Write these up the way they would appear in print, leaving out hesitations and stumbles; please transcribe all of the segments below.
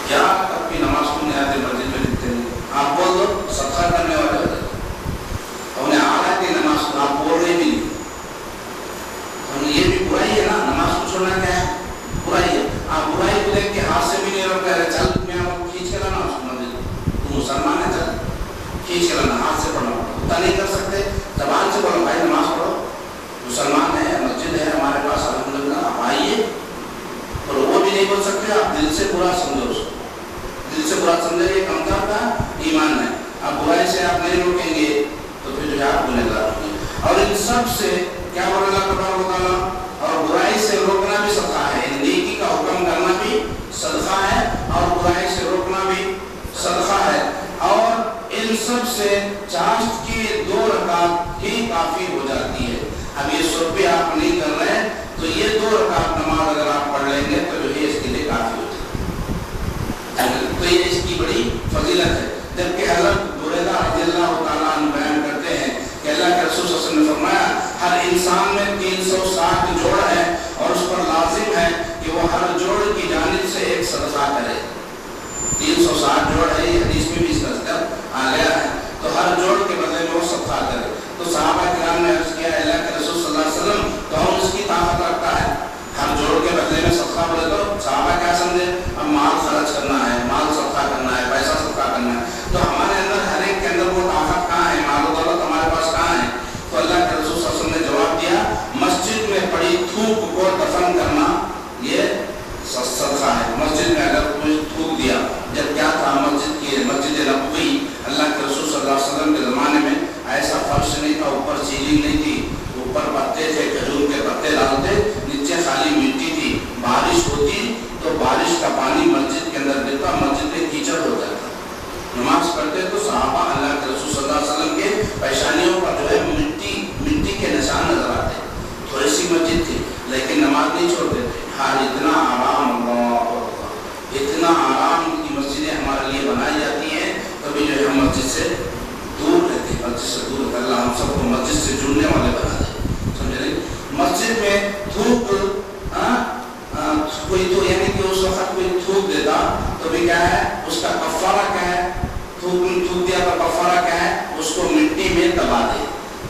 کیا اپنی نماز کو نہیں آتے مسجد میں لکھتے ہیں؟ آپ بول دو صدقہ کرنے والے ہوتے انہیں آ رہا ہے نماز کو آپ بول رہے بھی نہیں. یہ بھی برائی ہے نا. نماز کو چھوڑنا کیا ہے؟ برائی ہے. آپ برائی کو دیکھ کے ہاتھ سے بھی نہیں روک رہے. چل میں کھینچ کے لانا اس کو مسجد. تو مسلمان ہے, چل کھینچ کے لانا, ہاتھ سے پڑھنا. اتنا نہیں کر سکتے, زبان سے بولو بھائی نماز پڑھو, مسلمان ہے, مسجد ہے ہمارے پاس الحمدللہ, آپ آئیے. اور وہ بھی نہیں بول سکتے, آپ دل سے برا سمجھو اس کو, دل سے برا سمجھے, یہ کمتر کا ایمان ہے. اب برائی سے آپ نہیں روکیں گے تو پھر جو ہے آپ گنہگار ہوں گے. اور ان سب سے کیا بول اللہ تبارک و تعالیٰ, اور برائی سے روکنا بھی صدقہ ہے. نیکی کا حکم کرنا بھی صدقہ ہے اور برائی سے روکنا بھی صدقہ ہے. اور ان سب سے چاشت کی 2 رکعت ہی کافی ہو جاتی ہے. اب یہ سب بھی آپ نہیں کر رہے ہیں تو یہ 2 رکعت نماز اگر آپ پڑھ لیں گے تو جو ہے اس کے لیے کافی ہو جاتی ہے. تو یہ اس کی بڑی فضیلت ہے. جبکہ حضرت بریدہ رضی اللہ تعالیٰ عنہ بیان کرتے ہیں کہ اللہ کے رسول صلی اللہ علیہ وسلم نے فرمایا ہر انسان میں 360 جوڑ ہے اور اس پر لازم ہے کہ وہ ہر جوڑ کی جانب سے ایک صدقہ کرے. 360 جوڑ ہے, یہ حدیث میں بھی اس کا ذکر آ گیا ہے. تو ہر جوڑ کے بدلے میں وہ صدقہ کرے. تو صحابہ کرام نے عرض کیا اللہ کے رسول صلی اللہ علیہ وسلم تو ہم اس کی طاقت رکھتا ہے, ہر جوڑ کے بدلے میں صدقہ بولے تو صحابہ کیا سمجھے, ہم مال خرچ کرنا ہے, مال صدقہ کرنا ہے, پیسہ صدقہ کرنا ہے. تو ہمارے اندر ہر ایک کے اندر وہ طاقت کہاں ہے, مال و دولت ہمارے پاس کہاں ہے. تو اللہ کے رسول صلی اللہ علیہ وسلم نے جواب دیا مسجد میں پڑی تھوک کو دفن کرنا یہ صدقہ ہے. مسجد میں اگر کوئی تھوک دیا, جب کیا تھا مسجد نبوی, اللہ کے رسول صلی اللہ علیہ وسلم کے زمانے میں ایسا فرش نہیں تھا, اوپر سیلنگ نہیں تھی, اوپر پتے تھے, کھجور کے پتے ڈالتے, نیچے خالی مٹی تھی. بارش ہوتی تو بارش کا پانی مسجد کے اندر گرتا, مسجد میں کیچڑ ہو جاتا. نماز پڑھتے تو صحابہ اللہ کے رسول صلی اللہ علیہ وسلم کے پیشانیوں پر جو ہے مٹی کے نشان نظر آتے. تھوڑی سی مسجد تھی لیکن نماز نہیں چھوڑتے تھے. ہاں اتنا آرام, اتنا آرام کی مسجدیں ہمارے لیے بنائی جاتی ہیں, کبھی جو ہے ہم مسجد سے دور رہتے ہیں, مسجد سے دور رہتے. اللہ ہم سب کو مسجد سے جڑنے والے بنا دے, سمجھے نہیں. مسجد میں تھوک کوئی تو یعنی کہ اس وقت کوئی تھوک دیتا تو بھی کیا ہے, اس کا کفارہ کیا ہے, تھوک دیا تو کفارہ کیا ہے, اس کو مٹی میں دبا دے.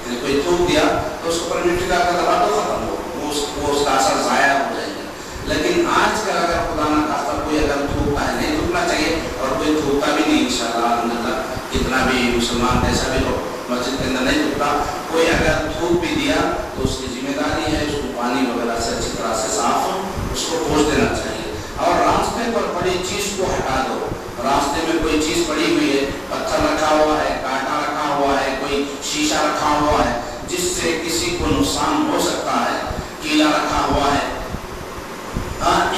یعنی کوئی تھوک دیا تو اس کو پر مٹی کا دبا تو ختم ہو, وہ اس کا اثر ضائع ہو جائے گا. لیکن آج کل اگر خدا نہ خاصہ کوئی اگر تھوکتا ہے, نہیں تھوکنا چاہیے اور کوئی تھوکتا بھی نہیں انشاءاللہ الحمدللہ, کتنا بھی مسلمان کیسا بھی ہو مسجد کے اندر نہیں تھوکتا. کوئی اگر تھوک بھی دیا تو اس کی ذمہ داری ہے اس کو پانی وغیرہ سے اچھی طرح سے صاف اس کو پوچھ دینا چاہیے. اور راستے پر پڑی چیز کو ہٹا دو. راستے میں کوئی چیز پڑی ہوئی ہے, پتھر رکھا ہوا ہے, کانٹا رکھا ہوا ہے, کوئی شیشہ رکھا ہوا ہے جس سے کسی کو نقصان ہو سکتا ہے, کیلا رکھا ہوا ہے,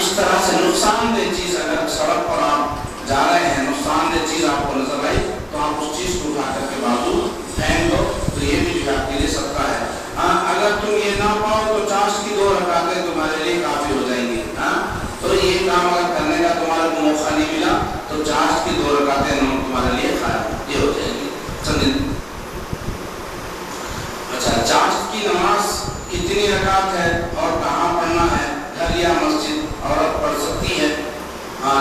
اس طرح سے نقصان دہ چیز اگر سڑک پر آپ جا رہے ہیں, نقصان دہ چیز آپ کو نظر آئی تو آپ اس چیز کو اٹھا کر کے بازو پھینک دو. تو یہ بھی جو آپ کے لیے صدقہ ہے. اگر تم یہ نہ پاؤ تو چاشت کی 2 رکعتیں تمہارے لیے کافی ہو جائیں گی. تو یہ کام اگر کرنے کا تمہارے کو موقع نہیں ملا تو چاشت کی 2 رکعتیں تمہارے لیے یہ ہو جائیں گی. سمجھیں. اچھا, چاشت کی نماز کتنی رکعت ہے اور کہاں پڑھنا ہے, گھر یا مسجد عورت پڑھ سکتی ہے؟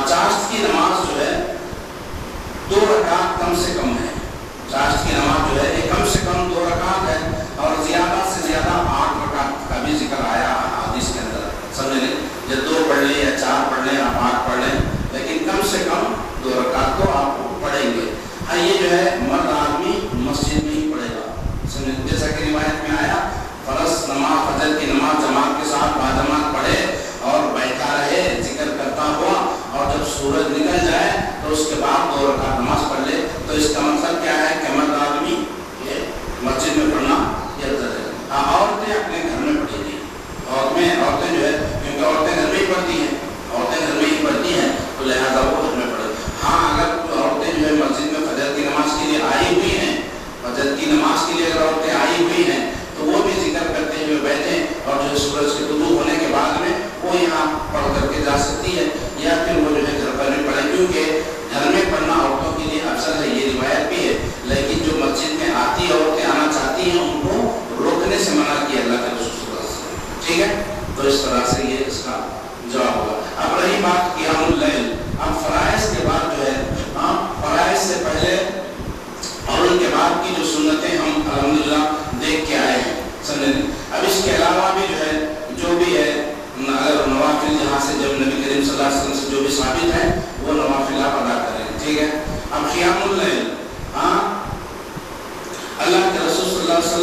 چاشت کی نماز جو ہے 2 رکعت کم سے کم ہے. چاشت کی نماز جو ہے یہ کم سے کم 2 رکعت ہے اور زیادہ سے زیادہ 8 رکعت کا بھی ذکر آیا حدیث کے اندر. سمجھے نہیں, جب 2 پڑھ لیں یا 4 پڑھ لیں, آپ 8 پڑھ لیں, لیکن کم سے کم 2 رکعت تو آپ پڑھیں گے. ہاں یہ جو ہے مرد آدمی مسجد میں ہی پڑھے گا. سمجھے, جیسا کہ روایت میں آیا فرض نماز فجر کی نماز جماعت کے ساتھ باجماعت پڑھے اور بیٹھا رہے ذکر کرتا ہوا, اور جب سورج نکل جائے تو اس کے بعد 2 رکعت نماز پڑھ لے. تو اس کا مطلب کیا ہے کہ مرد آدمی یہ مسجد میں پڑھنا یہ افضل ہے. عورتیں اپنے گھر میں پڑھیں گی. عورتیں جو ہے کیونکہ عورتیں گھر میں ہی پڑھتی ہیں, عورتیں گھر میں ہی پڑھتی ہیں تو لہٰذا وہ گھر میں پڑھیں. ہاں اگر عورتیں جو ہے مسجد میں فجر کی نماز کے لیے آئی ہوئی ہیں, فجر کی نماز کے لیے اگر عورتیں آئی ہوئی ہیں تو وہ بھی ذکر کرتے ہوئے بیٹھیں اور جو ہے سورج کے طلوع ہونے کے بعد میں وہ یہاں پڑھ کر کے جا سکتی ہے, یا پھر وہ جو ہے گھر پر بھی پڑھے, کیونکہ گھر میں پڑھنا عورتوں کے لیے افضل ہے. یہ روایت بھی ہے, لیکن جو مسجد میں آتی عورتیں آنا چاہتی ہیں ان کو روکنے سے منع کیا اللہ کے رسول صلی اللہ علیہ وسلم. ٹھیک ہے, تو اس طرح سے یہ اس کا جواب ہوگا. اب رہی بات قیام اللیل, اب فرائض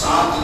7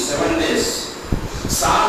7 days, 7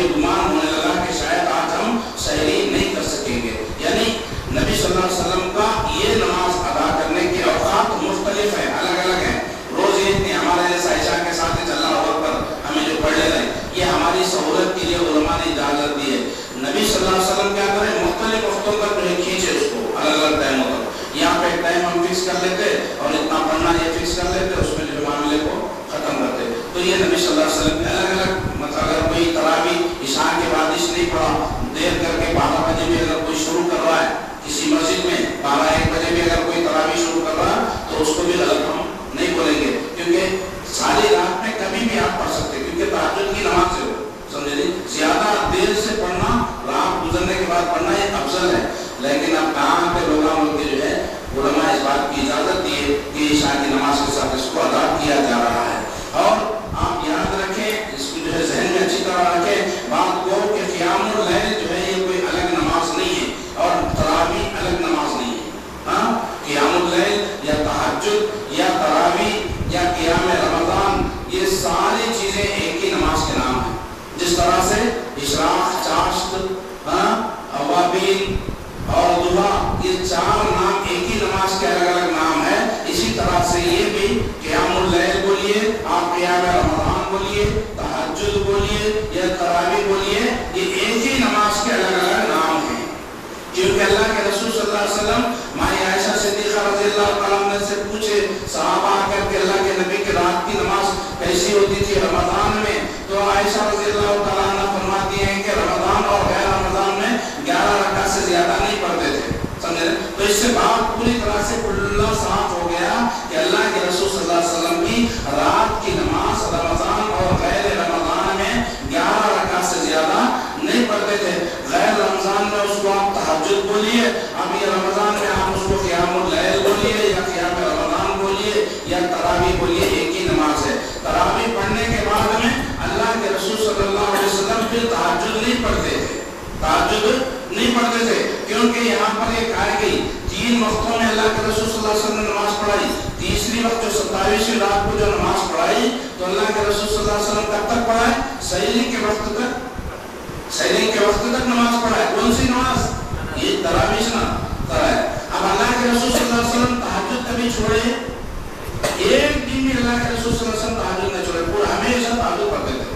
یہ گمان ہونے لگا کہ شاید آج ہم سحری نہیں کر سکیں گے. یعنی نبی صلی اللہ علیہ وسلم کا یہ نماز ادا کرنے کے اوقات مختلف ہیں، الگ الگ ہیں. روز یہ ہمارے جیسا عشاء کے ساتھ اللہ اکبر ہمیں جو پڑھ لے رہے ہیں، یہ ہماری سہولت کے لیے علماء نے اجازت دی ہے. نبی صلی اللہ علیہ وسلم کیا کریں، مختلف وقتوں پر جو ہے کھینچے اس کو الگ الگ ٹائموں پر. یہاں پہ ایک ٹائم ہم فکس کر لیتے اور اتنا پڑھنا یہ فکس کر لیتے، اس میں جو معاملے کو ختم کرتے. تو یہ نبی صلی اللہ علیہ وسلم نے الگ الگ مطلب اگر کوئی تراویح عشاء کے بعد اس نہیں پڑھا، دیر کر کے 12 بجے بھی اگر کوئی شروع کر رہا ہے کسی مسجد میں 12-1 بجے بھی اگر کوئی تراویح شروع کر رہا ہے تو اس کو بھی غلط ہم نہیں بولیں گے، کیونکہ ساری رات میں کبھی بھی آپ پڑھ سکتے، کیونکہ تہجد کی نماز سے ہو سمجھے نہیں. زیادہ دیر سے پڑھنا، رات گزرنے کے بعد پڑھنا یہ افضل ہے. لیکن اب کہاں کے لوگوں کے جو ہے علماء اس بات کی اجازت دی ہے کہ عشاء کی نماز کے ساتھ اس کو ادا کیا جا رہا ہے. اور آپ یاد رکھیں، اس کو جو ہے ذہن میں اچھی طرح رکھیں بات کو کہ قیام اللیل جو ہے یہ کوئی الگ نماز نہیں ہے اور تراویح الگ نماز نہیں ہے. ہاں، قیام اللیل یا تہجد یا تراویح یا قیام رمضان یہ ساری چیزیں ایک ہی نماز کے نام ہیں. جس طرح سے اشراق، چاشت، اوابین اور ضحیٰ یہ 4 نام ایک ہی نماز کے الگ الگ نام ہے، اسی طرح سے یہ بھی قیام اللیل بولیے، آپ قیام رمضان بولیے، تہجد بولیے یا تراویح بولیے، یہ ایک ہی نماز کے الگ الگ نام ہیں. کیونکہ اللہ کے رسول صلی اللہ علیہ وسلم مائی عائشہ صدیقہ رضی اللہ تعالیٰ عنہ سے پوچھے صحابہ آ کر کے اللہ کے نبی کی رات کی نماز کیسی ہوتی تھی رمضان میں، تو عائشہ رضی اللہ تعالیٰ عنہ فرماتی ہیں کہ رمضان اور غیر رمضان میں 11 رکعت سے زیادہ نہیں پڑھتے تھے. سمجھے؟ تو اس سے بات پوری طرح سے کھلا صاف ہو گیا کہ اللہ کے رسول صلی اللہ علیہ وسلم کی رات کی نماز رمضان اور غیر رمضان میں 11 رکعت سے زیادہ نہیں پڑھتے تھے. غیر رمضان میں اس کو آپ تہجد بولیے، اب یہ رمضان میں آپ اس کو قیام اللیل بولیے یا قیام رمضان بولیے یا تراویح بولیے، ایک ہی نماز ہے. تراویح پڑھنے کے بعد میں اللہ کے رسول صلی اللہ علیہ وسلم پھر تہجد نہیں پڑھتے تھے، تہجد نہیں پڑھتے تھے، کیونکہ یہاں پر یہ کہا گئی 3 وقتوں میں اللہ کے رسول صلی اللہ علیہ وسلم نے نماز پڑھائی. تیسری وقت جو 27ویں رات کو جو نماز پڑھائی تو اللہ کے رسول صلی اللہ علیہ وسلم کب تک پڑھائے؟ سحری کے وقت تک، سحری کے وقت تک نماز پڑھائے. کون سی نماز؟ یہ تراویح نا تراویح. اب اللہ کے رسول صلی اللہ علیہ وسلم تہجد کبھی چھوڑے؟ ایک دن بھی اللہ کے رسول صلی اللہ علیہ وسلم تہجد نہ چھوڑے، پورا ہمیشہ تہجد پڑھتے تھے.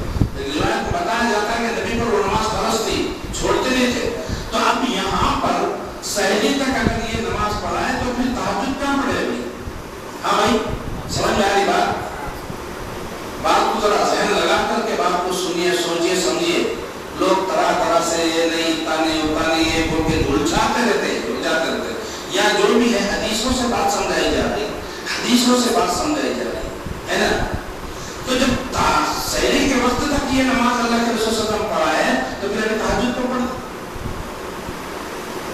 روایت کو بتایا جاتا ہے کہ نبی پر وہ نماز فرض تھی، چھوڑتے نہیں تھے. تو اب یہاں پر سحری تک اگر یہ نماز پڑھائے تو پھر تہجد کہاں پڑھے ابھی؟ ہاں بھائی سمجھ میں آ رہی بات کو ذرا ذہن لگا کر کے بات کو سنیے، سوچیے، سمجھیے. لوگ طرح طرح سے یہ نہیں اتنا نہیں یہ بول کے الجھاتے رہتے یا جو بھی ہے حدیثوں سے بات سمجھائی جا رہی، حدیثوں سے بات سمجھائی جا رہی ہے نا. تو جب سحری کے وقت تک یہ نماز اللہ کے رسول صلی اللہ علیہ وسلم پڑھائے تو پھر ابھی تہجد کو پڑھا،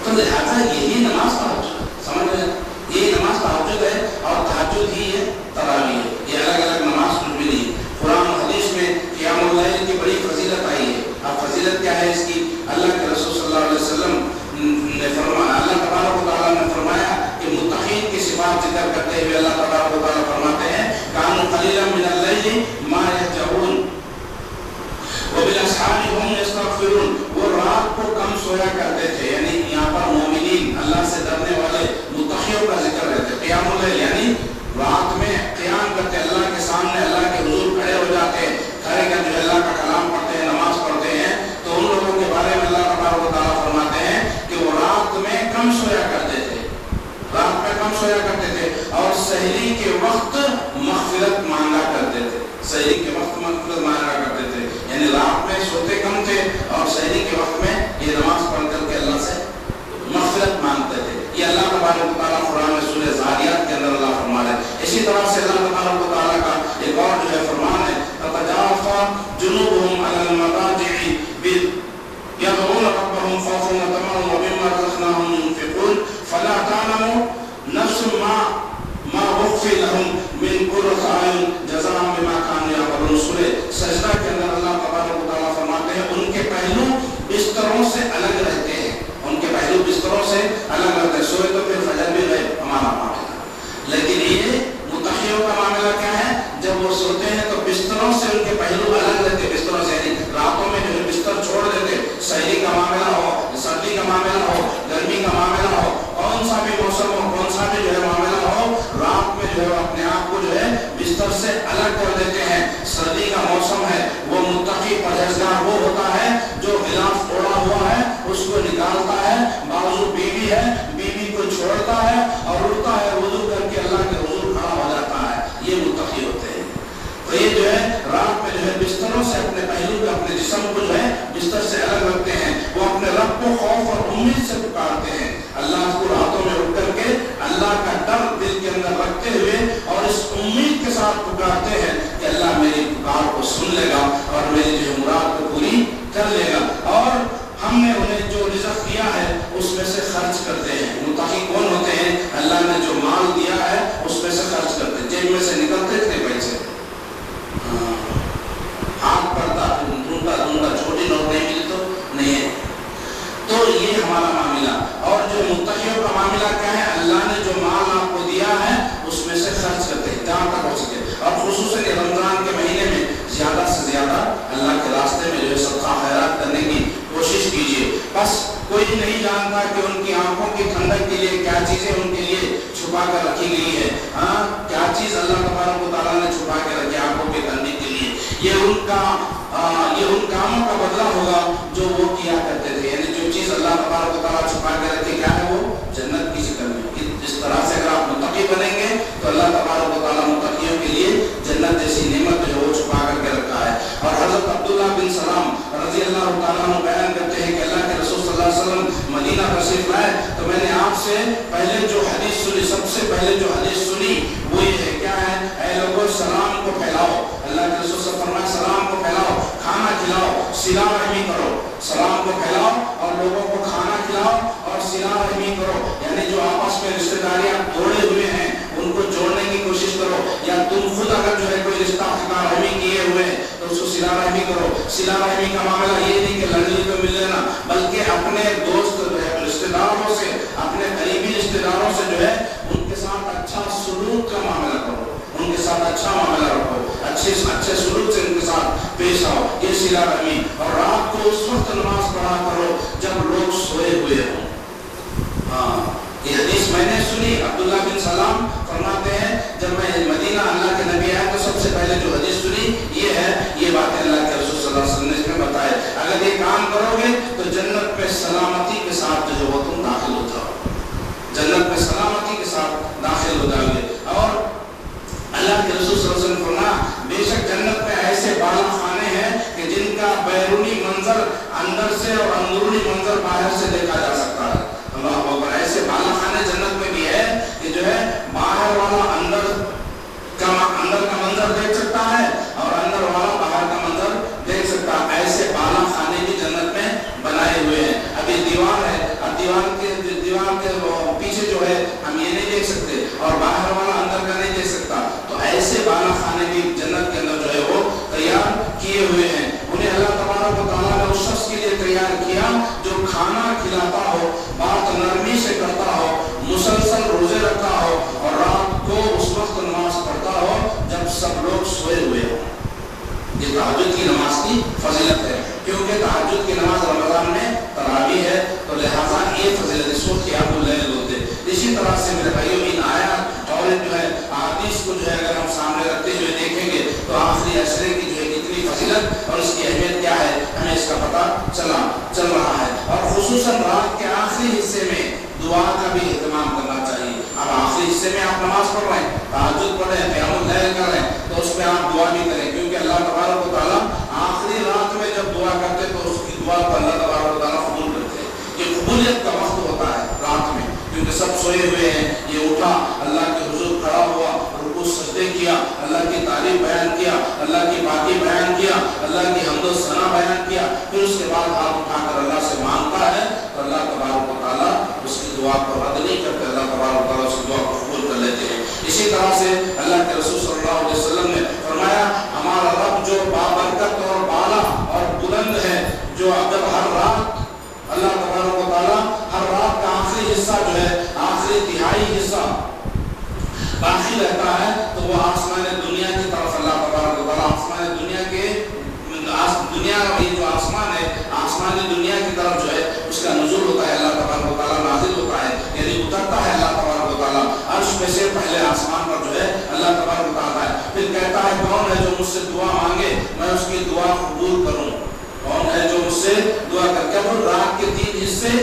تو لہٰذا یہی نماز تہجد، سمجھ رہے ہیں؟ یہی نماز تہجد ہے اور تہجد ہی ہے تراویح ہے. یہ الگ الگ نماز کچھ بھی نہیں. قرآن و حدیث میں قیام اللیل کی بڑی فضیلت آئی ہے. اب فضیلت کیا ہے اس کی؟ اللہ کے رسول صلی اللہ علیہ وسلم نے فرمایا، اللہ تبارک و تعالیٰ نے فرمایا کہ متقین کی صفات ذکر کرتے ہوئے اللہ تبارک و تعالیٰ فرماتے ہیں کانوا قلیلا من اللیل ما یہجعون وبالاسحار هم یستغفرون. وہ رات کو کم سویا کرتے تھے، یعنی یہاں پر مومنین اللہ سے ڈرنے والے متقیوں کا ذکر رہتے. قیام اللیل یعنی رات میں قیام کرتے، اللہ کے سامنے اللہ کے حضور کھڑے ہو جاتے، کھڑے کر جو اللہ کا کلام پڑھتے ہیں، نماز پڑھتے ہیں. تو ان لوگوں کے بارے میں اللہ تبارک و تعالیٰ فرماتے ہیں کہ وہ رات میں کم سویا کرتے تھے، رات میں کم سویا کرتے تھے اور سحری کے وقت مغفرت مانگا کرتے تھے. سحری کے وقت مغفرت مانگا کرتے تھے، یعنی رات میں سوتے کم تھے اور سحری کے وقت میں یہ نماز پڑھ کر کے اللہ سے مغفرت مانگتے تھے. یہ اللہ تبارک و تعالیٰ قرآن میں سورہ ذاریات کے اندر اللہ فرما رہا ہے. اسی طرح سے اللہ تبارک و تعالیٰ کا ایک اور جو ہے فرمان ہے تتجافى جنوبهم عن المضاجع يدعون ربهم خوفا وطمعا ومما رزقناهم ينفقون فلا تعلم نفس ما أخفي لهم من قرة أعين جزاء بما كانوا يعملون. سورہ سجدہ کے اندر اللہ تبارک و تعالیٰ فرماتے ہیں ان کے پہلو بستروں سے الگ رہتے ہیں، ان کے پہلو بستروں سے الگ رہتے ہیں. سوئے تو پھر فجر بھی رہے ہمارا معاملہ، لیکن یہ متقیوں کا معاملہ کیا ہے؟ جب وہ سوتے ہیں تو بستروں سے ان کے پہلو الگ رہتے، بستروں سے یعنی راتوں میں جو ہے بستر جہاں تک ہو سکے. اور خصوصاً رمضان کے مہینے میں زیادہ سے زیادہ اللہ کے راستے میں جو ہے صدقہ خیرات کرنے کی کوشش کیجیے. بس کوئی نہیں جانتا کہ ان کی آنکھوں کی ٹھنڈک کے لیے کیا چیزیں ان کے لیے چھپا کر رکھی گئی ہے. ہاں, کیا چیز اللہ تبارک و تعالیٰ نے چھپا کے رکھی آنکھوں کی ٹھنڈک کے لیے. یہ ان کاموں کا بدلہ ہوگا جو وہ کیا کرتے تھے. یعنی جو چیز اللہ تبارک و تعالیٰ چھپا کے رکھے, کیا ہے وہ جنت کی شکل میں. اس طرح سے اگر آپ متقی بنیں گے تو اللہ تبارک و تعالیٰ متقیوں کے لیے جنت جیسی نعمت جو ہے وہ چھپا کر کے رکھا ہے. اور حضرت عبداللہ بن سلام رضی اللہ تعالیٰ عنہ بیان کرتے ہیں کہ اللہ کے رسول صلی اللہ علیہ وسلم مدینہ تشریف لائے تو میں نے آپ سے پہلے جو حدیث سنی, سب سے پہلے جو حدیث سنی وہ یہ ہے, کیا ہے, اے لوگوں سلام کو پھیلاؤ. اللہ کے رسول صلی اللہ علیہ وسلم فرمایا سلام کو پھیلاؤ, کھانا کھلاؤ, صلہ رحمی کرو. سلام کو پھیلاؤ اور لوگوں کو کھانا کھلاؤ اور صلہ رحمی کرو. یعنی جو آپس میں رشتہ داریاں توڑے ہوئے ہیں ان کو جوڑنے کی کوشش کرو, یا تم خود اگر جو ہے کوئی رشتہ صلہ رحمی کیے ہوئے ہیں تو اس کو صلہ رحمی کرو. صلہ رحمی کا معاملہ یہ نہیں کہ لڑنے کو مل لینا, بلکہ اپنے دوست رشتہ داروں سے, اپنے قریبی رشتہ داروں سے جو ہے ان کے ساتھ اچھا سلوک کا معاملہ کرو, ان کے ساتھ اچھا معاملہ رکھو, اچھے سلوک سے ان کے ساتھ پیش آؤ. یہ صلہ رحمی. اور رات کو اس وقت نماز پڑھا کرو جب لوگ سوئے ہوئے ہوں. ہاں, یہ حدیث میں نے سنی. عبداللہ بن سلام فرماتے ہیں جب میں مدینہ اللہ کے نبی آئے تو سب سے پہلے جو حدیث سنی یہ ہے, یہ باتیں اللہ کے رسول صلی اللہ علیہ وسلم نے اس میں بتائے. اگر یہ کام کرو گے تو جنت میں سلامتی کے ساتھ جو ہے وہ تم داخل ہو جاؤ, جنت میں سلامتی کے ساتھ داخل ہو جاؤ گے. اور اللہ کے رسول صلی اللہ علیہ وسلم فرمایا بے شک جنت میں ایسے بالا خانے ہیں کہ جن کا بیرونی منظر اندر سے اور اندرونی منظر باہر سے دیکھا جا سکتا ہے. اللہ اکبر. ایسے بالا خانے جنت میں بھی ہے کہ جو ہے باہر والا اندر کا منظر دیکھ سکتا ہے اور اندر والا باہر کا منظر دیکھ سکتا ہے. ایسے بالا خانے بھی جنت میں بنائے ہوئے ہیں. ابھی دیوار ہے, اب دیوار کے پیچھے جو ہے ہم یہ نہیں دیکھ سکتے اور باہر والا اندر کا نہیں دیکھ سکتا. تو ایسے بالا خانے بھی جنت کے اندر جو ہے وہ تیار کیے ہوئے ہیں. انہیں اللہ تبارک و تعالیٰ نے اس شخص کے لیے تیار کیا جو کھانا کھلاتا ہو, بات نرمی سے کرتا ہو, مسلسل روزے رکھتا ہو اور رات کو اس وقت نماز پڑھتا ہو جب سب لوگ سوئے ہوئے ہوں. یہ تہجد کی نماز کی فضیلت ہے, کیونکہ تہجد کی نماز رمضان میں تراویح ہے تو لہٰذا یہ فضیلت اس کو قیام اللیل ہوتے. اسی طرح سے میرے بھائیوں ان آیات اور جو ہے احادیث کو جو ہے اگر ہم سامنے رکھتے ہوئے دیکھیں گے تو آخری عشرے کی جو ہے کتنی فضیلت اور اس کی اہمیت کیا ہے ہمیں اس کا پتہ چل رہا ہے. اور خصوصاً رات کے آخری حصے میں دعا کا بھی اہتمام کرنا چاہیے. اب آخری حصے میں آپ نماز پڑھ رہے ہیں, تہجد پڑھ رہے ہیں, قیام اللیل کر رہے ہیں تو اس میں آپ دعا بھی کریں, کیونکہ اللہ تبارک و تعالیٰ آخری رات میں جب دعا کرتے تو اس کی دعا کو اللہ تبارک و تعالیٰ قبول کرتے ہیں. یہ قبولیت کا وقت ہوتا ہے رات میں, کیونکہ سب سوئے ہوئے ہیں. یہ اٹھا, اللہ کے حضور کھڑا ہوا, رکوع سجدے کیا, اللہ کی تعریف بیان کیا, اللہ کی باتیں بیان کیا, اللہ کی حمد و ثنا بیان کیا, پھر اس کے بعد ہاتھ اٹھا کر اللہ سے مانگتا ہے تو اللہ تبارک و تعالیٰ اس کی دعا کو رد نہیں کرتے, اللہ تبارک و تعالیٰ اس کی دعا کو قبول کر لیتے ہیں. اسی طرح سے اللہ کے رسول صلی اللہ علیہ وسلم نے فرمایا ہمارا رب جو بابرکت اور بالا اور بلند ہے, جو جب ہر رات اللہ تبارک و تعالیٰ ہر رات کا آخری حصہ جو ہے, آخری تہائی حصہ باقی رہتا ہے تو وہ آسمان دنیا کی طرف اللہ تبارک و تعالیٰ آسمان دنیا کے دنیا یہ جو آسمان ہے آسمان دنیا کی طرف جو ہے اس کا نزول ہوتا ہے, اللہ تبارک و تعالیٰ نازل ہوتا ہے, یعنی اترتا ہے اللہ تبارک و تعالیٰ عرش میں سے پہلے آسمان پر جو ہے اللہ تبارک و تعالیٰ ہے. پھر کہتا ہے کون ہے جو مجھ سے دعا مانگے میں اس کی دعا قبول کروں, کون ہے جو مجھ سے دعا کر کے. وہ رات کے 3 حصے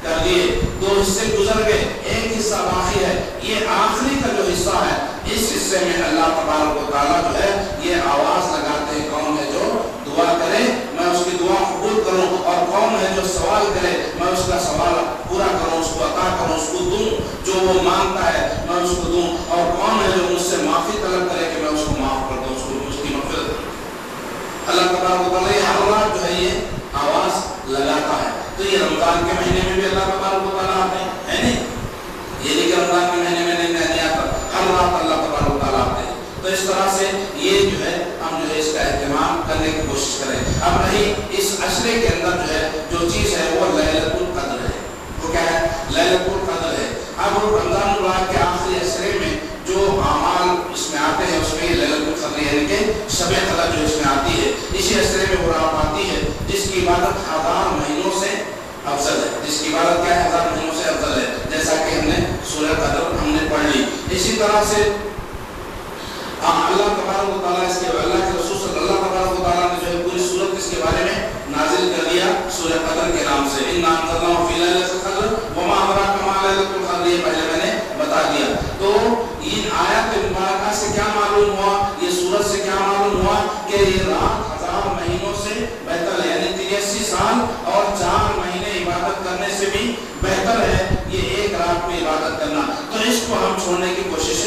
کر دیے, 2 حصے گزر گئے, ایک حصہ باقی ہے. یہ آخری کا جو حصہ ہے اس حصے میں اللہ تبارک و تعالیٰ جو ہے یہ آواز لگاتے ہیں کون ہے جو دعا کرے میں اس کی دعا قبول کروں, اور کون ہے جو سوال کرے میں اس کا سوال پورا کروں, اس کو عطا کروں, اس کو دوں, جو وہ مانگتا ہے میں اس کو دوں, اور کون ہے جو مجھ سے معافی طلب کرے کہ میں اس کو معاف کر دوں, اس کی مغفرت کروں. اللہ تبارک و تعالیٰ ہر رات جو ہے یہ آواز لگاتا ہے. تو یہ رمضان کے مہینے میں بھی اللہ تبارک و تعالیٰ آتے ہیں, ہے نہیں, یہ نہیں کہ رمضان کے مہینے میں نہیں آتا, ہر رات اللہ تبارک و تعالیٰ آتے ہیں. تو اس طرح سے یہ جو ہے ہم جو ہے اس کا اہتمام کرنے کی کوشش کریں. اب رہی اس عشرے کے اندر جو ہے جو چیز ہے وہ لیلۃ القدر ہے. وہ کیا ہے؟ لیلۃ القدر ہے. اب رمضان المبارک کے آخری عشرے میں جو اعمال اس میں آتے کہ یعنی کہ شب قدر جو اس میں آتی ہے اسی عشرے میں وہ رات آتی ہے جس کی عبادت 1000 مہینوں سے افضل ہے. جس کی عبادت کیا ہے؟ 1000 مہینوں سے افضل ہے، جیسا کہ ہم نے سورہ قدر ہم نے پڑھ لی. اسی طرح سے اللہ تبارک و تعالیٰ اس کے اللہ کے رسول صلی اللہ تبارک و تعالیٰ نے جو ہے پوری سورت اس کے بارے میں نازل کر دیا سورہ قدر کے نام سے. اِنَّا أَنزَلْنَاهُ فِي لَيْلَةِ الْقَدْرِ وَمَا أَدْرَاكَ مَا لَيْلَةُ الْقَدْرِ، یہ پہلے میں نے بتا دیا. تو ان آیات مبارکہ سے کیا معلوم ہوا، یہ سورت سے کیا معلوم ہوا کہ یہ رات 1000 مہینوں سے بہتر ہے، یعنی 83 سال اور 4 مہینے عبادت کرنے سے بھی بہتر ہے یہ ایک رات میں عبادت کرنا. تو اس کو ہم چھوڑنے کی کوشش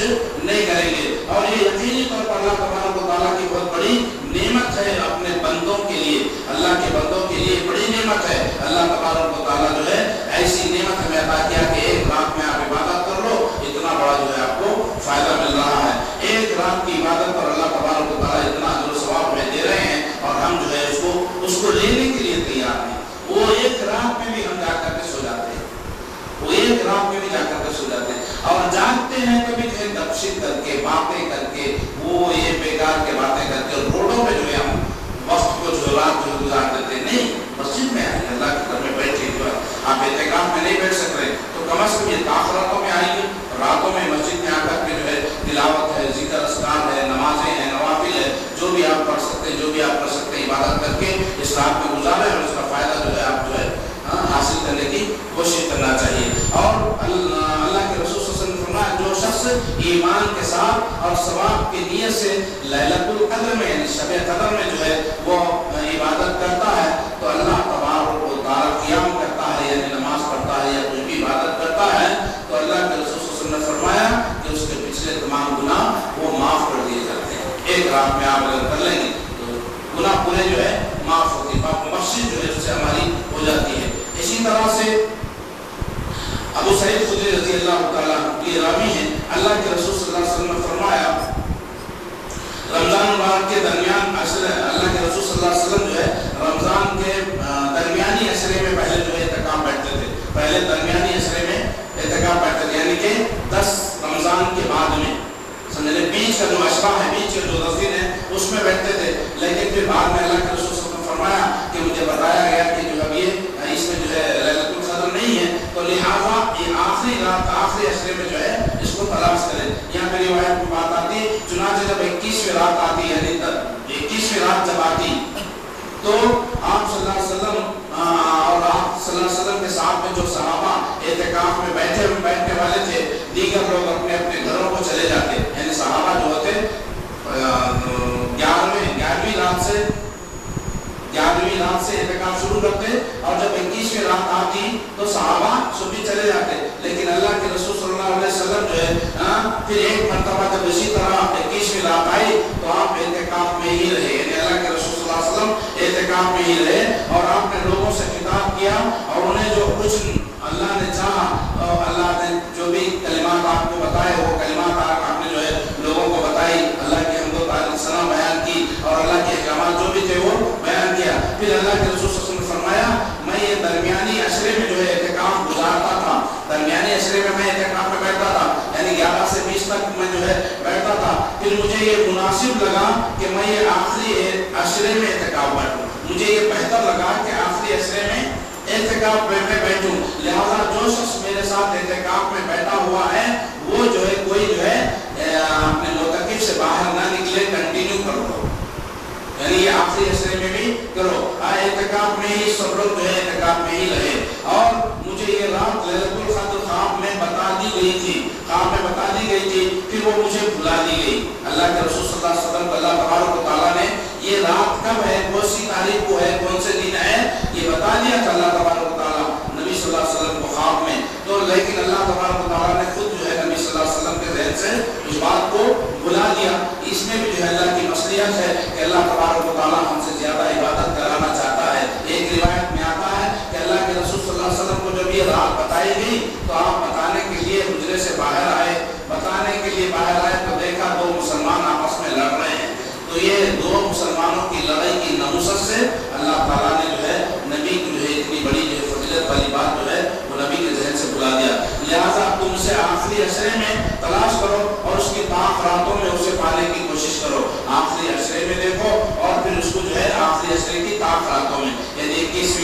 نہیں کریں گے. اور یہ یقینی طور پر اللہ تبارک و تعالیٰ کی بہت بڑی نعمت ہے اپنے بندوں کے لیے، اللہ کے بندوں کے لیے بڑی نعمت ہے. اللہ تبارک و تعالیٰ جو ہے ایسی نعمت ہمیں عطا کیا کہ ایک رات میں آپ عبادت کر لو، اتنا بڑا جو ہے آپ کو فائدہ مل رہا ہے. ایک رات کی عبادت پر اللہ تبارک و تعالیٰ اتنا اجر و ثواب ہمیں دے رہے ہیں اور ہم جو ہے اس کو لینے کے لیے تیار ہیں. وہ ایک رات میں بھی ہم جا کر کے سو جاتے ہیں، وہ ایک رات میں بھی جا کر کے سو جاتے ہیں اور جاگتے ہیں کبھی کہیں گپشپ کر کے، باتیں کر کے، وہ یہ بیکار کے باتیں کر کے روڈوں پہ جو ہے ہم وقت کو جو رات جو گزار دیتے ہیں. نہیں، مسجد میں آئیے، اللہ کے گھر میں بیٹھے. جو ہے آپ اعتکاف میں نہیں بیٹھ سک رہے تو کم از کم یہ تاخراتوں میں آئیے، راتوں میں مسجد میں آ کر کے جو ہے تلاوت ہے، ذکر اذکار ہے، نمازیں ہیں، نوافل ہے، جو بھی آپ پڑھ سکتے ہیں، جو بھی آپ کر سکتے ہیں عبادت کر کے اس رات میں گزارے اور اس کا فائدہ جو ہے آپ جو ہے حاصل کرنے کی کوشش کرنا چاہیے. اور اللہ کے رسول صلی اللہ علیہ وسلم نے فرمایا جو شخص ایمان کے ساتھ اور ثواب کی نیت سے لیلۃ القدر میں یعنی شب قدر میں جو ہے وہ عبادت کرتا ہے تو اللہ تبارک و تعالیٰ قیام کرتا ہے، یعنی نماز پڑھتا ہے یا کوئی بھی عبادت کرتا ہے تو اللہ کے رسول صلی اللہ علیہ وسلم نے فرمایا کہ اس کے پچھلے تمام گناہ وہ معاف کر دیے جاتے ہیں. ایک رات میں آپ اگر کر لیں گے تو گناہ پورے جو ہے معاف ہوتی ہے، مسجد جو ہے اس سے ہماری ہو جاتی ہے. اسی طرح سے ابو سعید خدری رضی اللہ تعالیٰ یہ راوی ہیں، اللہ کے رسول صلی اللہ علیہ وسلم نے فرمایا رمضان مبارک کے درمیان عشرے، اللہ کے رسول صلی اللہ علیہ وسلم جو ہے رمضان کے درمیانی عشرے میں پہلے جو ہے اعتکاف بیٹھتے تھے. پہلے درمیانی عشرے میں اعتکاف بیٹھتے تھے، یعنی کہ 10 رمضان کے بعد میں، سمجھے بیچ کا جو عشرہ ہے، بیچ کے جو 10 دن ہے اس میں بیٹھتے تھے. لیکن پھر بعد میں اللہ کے رسول صلی اللہ علیہ وسلم نے فرمایا کہ مجھے بتایا گیا کہ جو اب یہ اس میں جو ہے لیلۃ القدر نہیں ہے تو لہٰذا یہ آخری رات آخری عشرے میں جو ہے اس کو تلاش کریں. یہاں پہ روایت میں بات آتی ہے چنانچہ جب 21ویں رات آتی یعنی 21ویں رات جب آتی تو آپ صلی اللہ علیہ وسلم اور آپ صلی اللہ علیہ وسلم کے ساتھ میں جو صحابہ اعتکاف میں بیٹھنے والے تھے، دیگر لوگ اپنے اپنے گھروں کو چلے جاتے. یعنی صحابہ جو ہوتے 11ویں رات سے اعتکاف شروع کرتے اور جب 21ویں رات آتی تو صحابہ صبح چلے جاتے. لیکن اللہ کے رسول صلی اللہ علیہ وسلم جو ہے پھر ایک مرتبہ جب اسی طرح 21ویں رات آئی تو آپ اعتکاف میں ہی رہے، یعنی اللہ کے رسول صلی اللہ علیہ وسلم اعتکاف میں ہی رہے اور آپ نے لوگوں سے خطاب کیا اور انہیں جو کچھ اللہ نے چاہا، اللہ نے جو بھی کلمات آپ کو بتائے وہ کلمات آپ نے جو ہے لوگوں کو بتائی، اللہ کے حمد و ثنا بیان کی اور اللہ کے احکامات جو بھی تھے وہ بیان کیا. پھر اللہ کے رسول صلی اللہ علیہ وسلم نے فرمایا میں یہ درمیانی عشرے میں جو ہے اعتکاف گزارتا تھا، درمیانی عشرے میں اعتکاف میں بیٹھتا تھا، یعنی 11 سے 20 تک میں جو ہے بیٹھتا تھا. پھر مجھے یہ مناسب لگا کہ میں یہ آخری عشرے میں اعتکاف بیٹھوں، مجھے یہ بہتر لگا کہ آخری عشرے میں اعتکاف میں بیٹھوں. لہذا جو شخص میرے ساتھ اعتکاف میں بیٹھا ہوا ہے وہ جو ہے کوئی جو ہے اپنے معتکف سے باہر نہ نکلے، کنٹینیو کرو، یعنی یہ آخری عشرے میں بھی کرو. اعتکاف میں ہی سب لوگ جو ہے اعتکاف میں ہی رہے. اور مجھے یہ رات لیلۃ القدر خواب میں بتا دی گئی تھی، خواب میں بتا دی گئی تھی، پھر وہ مجھے بھلا دی گئی. اللہ کے رسول صلی اللہ علیہ وسلم اللہ تبارک و تعالیٰ نے یہ رات کب ہے، کون سی تاریخ کو ہے، کون سے دن ہے، یہ بتا دیا تھا اللہ تبارک و تعالیٰ نبی صلی اللہ علیہ وسلم کو خواب میں. تو لیکن اللہ تبارک و تعالیٰ نے خود جو ہے نبی صلی اللہ علیہ وسلم کے ذہن سے اس بات کو بھلا دیا. اس میں بھی جو ہے اللہ کی مصلحت ہے کہ اللہ تبارک و تعالیٰ ہم سے زیادہ عبادت کرانا چاہتا ہے. ایک روایت میں آتا ہے کہ اللہ کے رسول صلی اللہ علیہ وسلم کو جب یہ رات بتائی گئی تو آپ بتانے کے لیے حجرے سے باہر آئے، بتانے کے لیے باہر آئے تو دیکھا 2 مسلمان آپس میں لڑ رہے ہیں. تو یہ 2 مسلمانوں کی لڑائی کی نحوست سے اللہ تعالیٰ نے جو ہے نبی کی جو ہے اتنی بڑی جو ہے فضیلت والی بات جو ہے وہ نبی کے ذہن سے بلا دیا. لہٰذا تم سے آخری عشرے میں تلاش کرو اور اس کی پاک راتوں میں اسے پانے کی کوشش کرو. آخری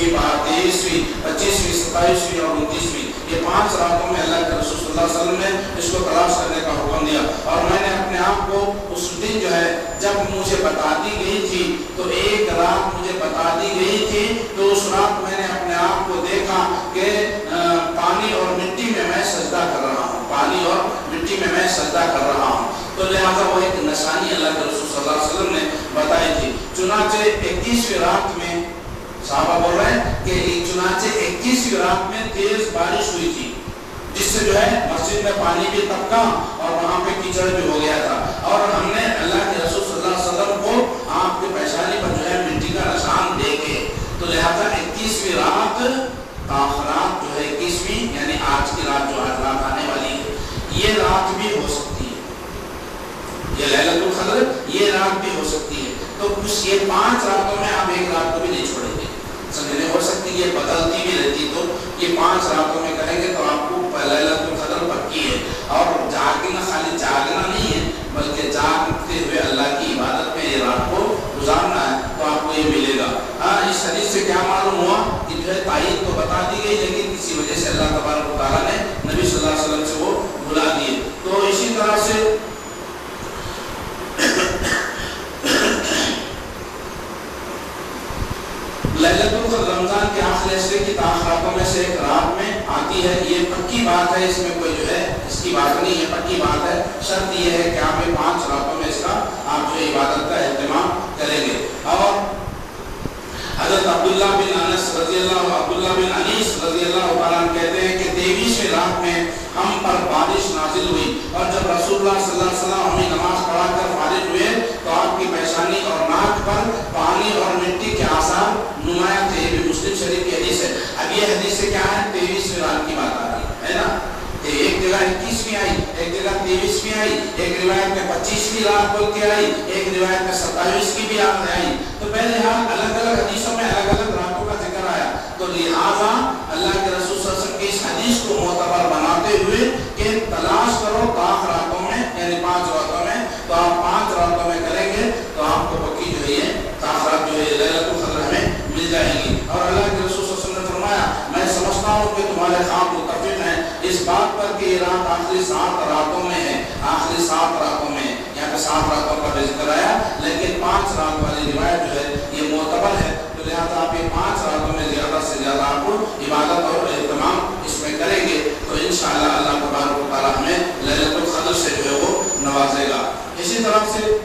21ویں 23ویں 25ویں 27ویں اور 29ویں، یہ 5 راتوں میں اللہ کے رسول صلی اللہ علیہ وسلم نے اس کو تلاش کرنے کا حکم دیا۔ اور میں نے اپنے آپ کو اس دن جو ہے جب مجھے بتا دی گئی تھی تو ایک رات مجھے بتا دی گئی تھی، تو اس رات میں نے اپنے آپ کو دیکھا کہ پانی اور مٹی میں میں سجدہ کر رہا ہوں، پانی اور مٹی میں میں سجدہ کر رہا ہوں۔ تو لہٰذا وہ ایک نشانی اللہ کے رسول صلی اللہ علیہ وسلم نے بتائی تھی۔ چنانچہ 21ویں رات میں صحابہ بول رہے ہیں کہ چنانچہ 21ویں رات میں تیز بارش ہوئی تھی، جس سے جو ہے مسجد میں پانی بھی طبقا اور وہاں پہ کیچڑ بھی ہو گیا تھا، اور ہم نے اللہ کے رسول صلی اللہ علیہ وسلم کو آپ کے پیشانی پر جو ہے مٹی کا نشان دیکھے۔ تو لہٰذا 21ویں رات تاخرات جو ہے 21ویں یعنی آج کی رات جو آج رات آنے والی ہے، یہ رات بھی ہو سکتی ہے، یہ لیلۃ القدر یہ رات بھی ہو سکتی ہے۔ تو کچھ یہ 5 راتوں میں آپ ایک رات کو بھی نہیں چھوڑیں گے، سمجھنے ہو سکتی ہے یہ بدلتی بھی رہتی، تو یہ 5 راتوں میں کریں گے تو آپ کو لیلۃ القدر پکی ہے۔ اور جاگنا خالی جاگنا نہیں ہے بلکہ جاگتے ہوئے اللہ کی عبادت میں یہ رات کو گزارنا ہے، تو آپ کو یہ ملے گا۔ اس حدیث سے کیا معلوم ہوا کہ جو ہے تائید تو بتا دی گئی، لیکن کسی وجہ سے اللہ تبارک و تعالیٰ نے نبی صلی اللہ علیہ وسلم سے وہ بلا دیے۔ تو اسی طرح سے لیلۃ القدر رمضان کے آخری عشرے کی تاخراتوں میں سے ایک رات میں آتی ہے، یہ پکی بات ہے، اس میں کوئی جو ہے اس کی بات نہیں ہے، پکی بات ہے۔ شرط یہ ہے کہ آپ 5 راتوں میں اس کا آپ جو ہے عبادت کا اہتمام کریں گے۔ اور حضرت عبداللہ بن انیس رضی اللہ عنہ کہتے ہیں کہ 23ویں رات میں ہم پر بارش نازل ہوئی، اور جب رسول اللہ صلی اللہ علیہ وسلم ہمیں نماز پڑھا کر فارغ ہوئے تو آپ کی پیشانی اور ناک پر پانی اور مٹی کے آثار نمایاں تھے۔ یہ بھی مسلم شریف کی حدیث ہے۔ اب یہ حدیث سے کیا ہے 23ویں رات کی بات آ رہی ہے نا، ایک جگہ 21ویں آئی، ایک جگہ 23ویں آئی، ایک روایت میں 25ویں رات بول کے آئی، ایک روایت میں 27 کی بھی آئی۔ تو بہرحال الگ الگ حدیثوں میں الگ الگ راتوں کا ذکر آیا، تو لہٰذا اللہ کے رسول صلی اللہ علیہ وسلم کی اس حدیث کو معتبر بناتے ہوئے کہ تلاش کرو طاق راتوں میں یعنی 5 راتوں میں، تو آپ 5 راتوں میں کریں گے تو آپ کو پکی جو ہے یہ طاقت جو ہے لیلۃ القدر ہمیں مل جائے گی۔ اور اللہ کے رسول صلی اللہ علیہ وسلم نے فرمایا میں سمجھتا ہوں کہ تمہارے خواب متفق ہیں اس بات پر کہ یہ رات آخری 7 راتوں میں ہے، آخری 7 راتوں میں، یہاں پہ 7 راتوں کا بھی ذکر آیا، لیکن 5 رات والی روایت جو ہے یہ معتبر ہے۔ تو لہٰذا آپ یہ 5 راتوں میں زیادہ سے زیادہ آپ عبادت اور اہتمام اس میں کریں گے تو انشاءاللہ اللہ تبارک و تعالیٰ ہمیں لیلۃ القدر سے جو ہے وہ نوازے گا۔ اسی طرح سے